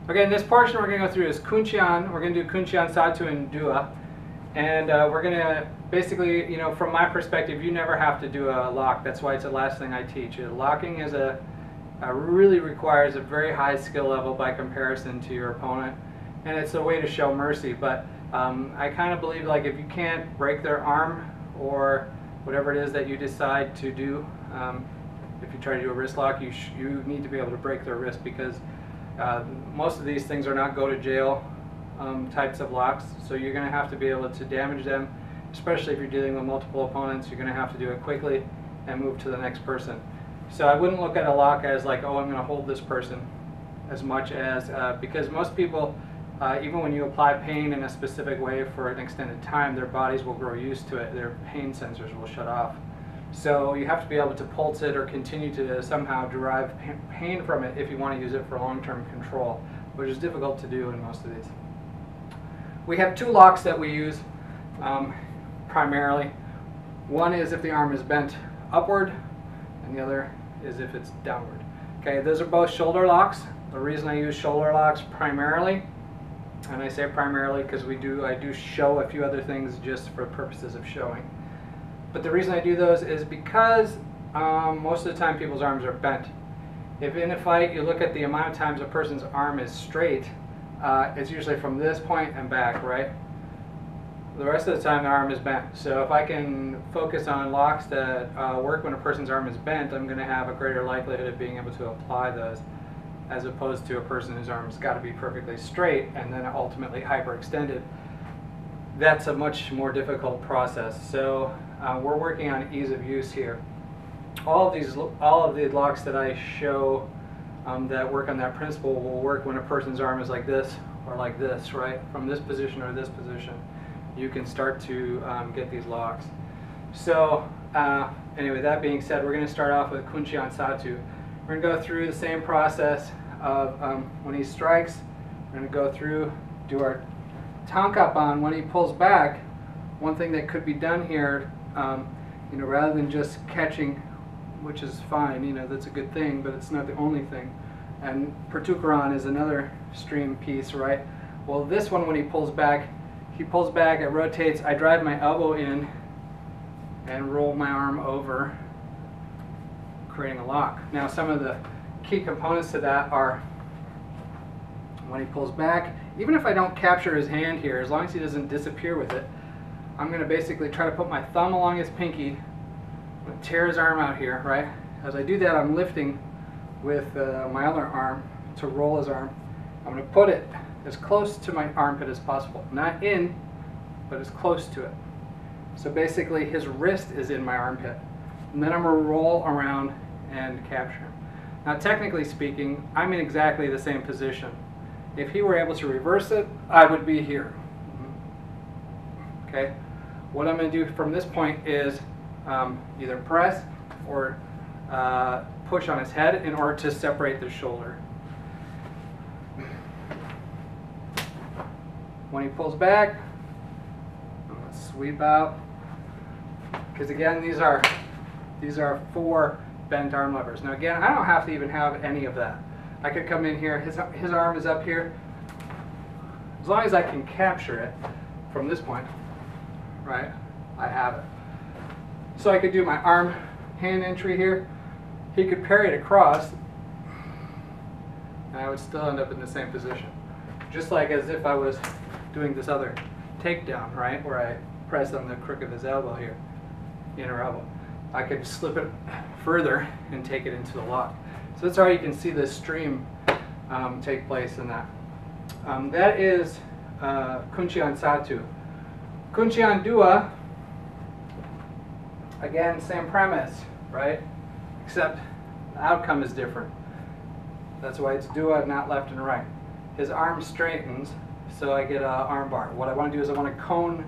Okay, in this portion we're going to go through is Kuncian. We're going to do Kuncian, Satu, and Dua. And we're going to basically, you know, from my perspective, you never have to do a lock. That's why it's the last thing I teach. Locking is really requires a very high skill level by comparison to your opponent. And it's a way to show mercy. But I kind of believe, like, if you can't break their arm or whatever it is that you decide to do, if you try to do a wrist lock, you need to be able to break their wrist, because most of these things are not go to jail types of locks, so you're going to have to be able to damage them, especially if you're dealing with multiple opponents. You're going to have to do it quickly and move to the next person. So I wouldn't look at a lock as like, oh, I'm going to hold this person, as much as because most people, even when you apply pain in a specific way for an extended time, their bodies will grow used to it. Their pain sensors will shut off. So you have to be able to pulse it or continue to somehow derive pain from it if you want to use it for long-term control, which is difficult to do in most of these. We have two locks that we use primarily. One is if the arm is bent upward, and the other is if it's downward. Okay, those are both shoulder locks. The reason I use shoulder locks primarily, and I say primarily because I do show a few other things just for purposes of showing. But the reason I do those is because most of the time people's arms are bent. If in a fight you look at the amount of times a person's arm is straight, it's usually from this point and back, right? The rest of the time the arm is bent. So if I can focus on locks that work when a person's arm is bent, I'm going to have a greater likelihood of being able to apply those, as opposed to a person whose arm's got to be perfectly straight and then ultimately hyperextended. That's a much more difficult process. So we're working on ease of use here. All of the locks that I show that work on that principle will work when a person's arm is like this or like this, right? From this position or this position, you can start to get these locks. So anyway, that being said, we're going to start off with Kuncian Satu. We're going to go through the same process of when he strikes, we're going to go through, do our Tankapan. When he pulls back, one thing that could be done here, you know, rather than just catching, which is fine, you know, that's a good thing, but it's not the only thing. And Pertempuran is another stream piece, right? Well, this one, when he pulls back, it rotates, I drive my elbow in and roll my arm over, creating a lock. Now, some of the key components to that are when he pulls back, even if I don't capture his hand here, as long as he doesn't disappear with it, I'm going to basically try to put my thumb along his pinky, I'm going to tear his arm out here, right? As I do that, I'm lifting with my other arm to roll his arm. I'm going to put it as close to my armpit as possible. Not in, but as close to it. So basically, his wrist is in my armpit. And then I'm going to roll around and capture him. Now, technically speaking, I'm in exactly the same position. If he were able to reverse it, I would be here. Okay? What I'm going to do from this point is either press or push on his head in order to separate the shoulder. When he pulls back, I'm going to sweep out. Because again, these are 4 bent arm levers. Now again, I don't have to even have any of that. I could come in here, his arm is up here. As long as I can capture it from this point, right, I have it. So I could do my arm hand entry here. He could parry it across, and I would still end up in the same position. Just like as if I was doing this other takedown, right, where I press on the crook of his elbow here, inner elbow. I could slip it further and take it into the lock. So that's how you can see the stream take place in that. That is Kuncian Satu. Kuncian Dua, again, same premise, right? Except the outcome is different. That's why it's Dua, not left and right. His arm straightens, so I get an arm bar. What I want to do is I want to cone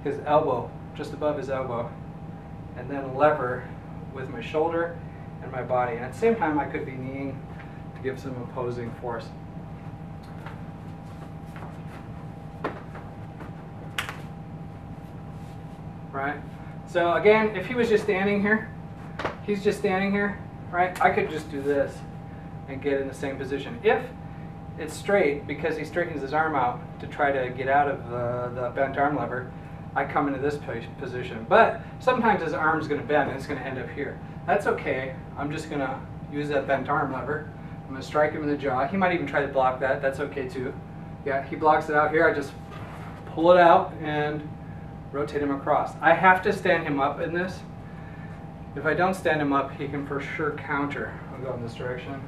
his elbow, just above his elbow, and then lever with my shoulder and my body. And at the same time, I could be kneeing to give some opposing force. Right? So again, if he was just standing here, he's just standing here, right? I could just do this and get in the same position. If it's straight because he straightens his arm out to try to get out of the bent arm lever, I come into this position. But sometimes his arm's going to bend and it's going to end up here. That's okay. I'm just going to use that bent arm lever. I'm going to strike him in the jaw. He might even try to block that. That's okay too. Yeah, he blocks it out here. I just pull it out and rotate him across. I have to stand him up in this. If I don't stand him up, he can for sure counter. I'll go in this direction.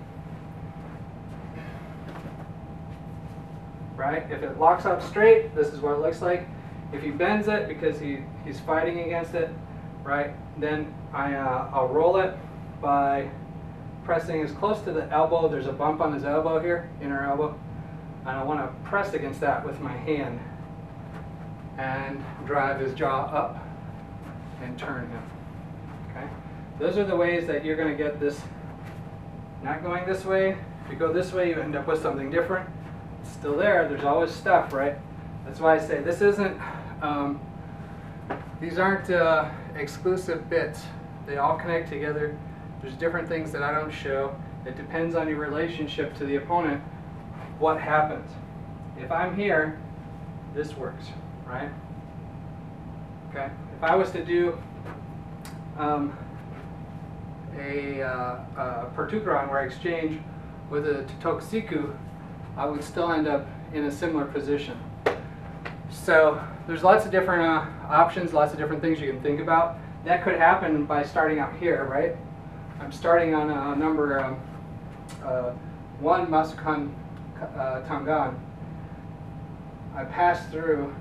Right? If it locks up straight, this is what it looks like. If he bends it because he's fighting against it, right, then I'll roll it by pressing as close to the elbow. There's a bump on his elbow here, inner elbow, and I want to press against that with my hand and drive his jaw up and turn him. Okay? Those are the ways that you're going to get this not going this way. If you go this way, you end up with something different. It's still there. There's always stuff, right? That's why I say this isn't, these aren't exclusive bits. They all connect together. There's different things that I don't show. It depends on your relationship to the opponent, what happens. If I'm here, this works, right? Okay. If I was to do a Pertempuran where I exchange with a takedown, I would still end up in a similar position. So there's lots of different options, lots of different things you can think about. That could happen by starting out here, right? I'm starting on number 1 Masukan Tangan. I pass through,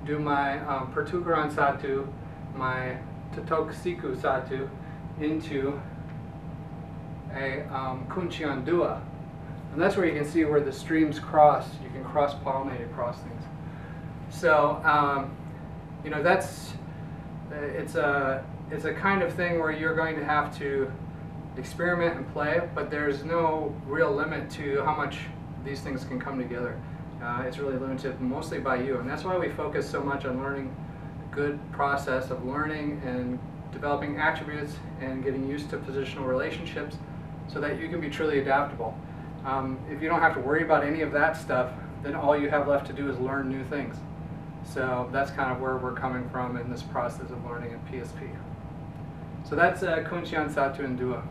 do my Pertempuran Satu, my Takedown Satu into a Kuncian Dua. And that's where you can see where the streams cross. You can cross-pollinate across things. So, you know, it's a kind of thing where you're going to have to experiment and play, but there's no real limit to how much these things can come together. It's really limited mostly by you, and that's why we focus so much on learning a good process of learning and developing attributes and getting used to positional relationships so that you can be truly adaptable. If you don't have to worry about any of that stuff, then all you have left to do is learn new things. So that's kind of where we're coming from in this process of learning in PSP. So that's Kuncian, Satu, and Dua.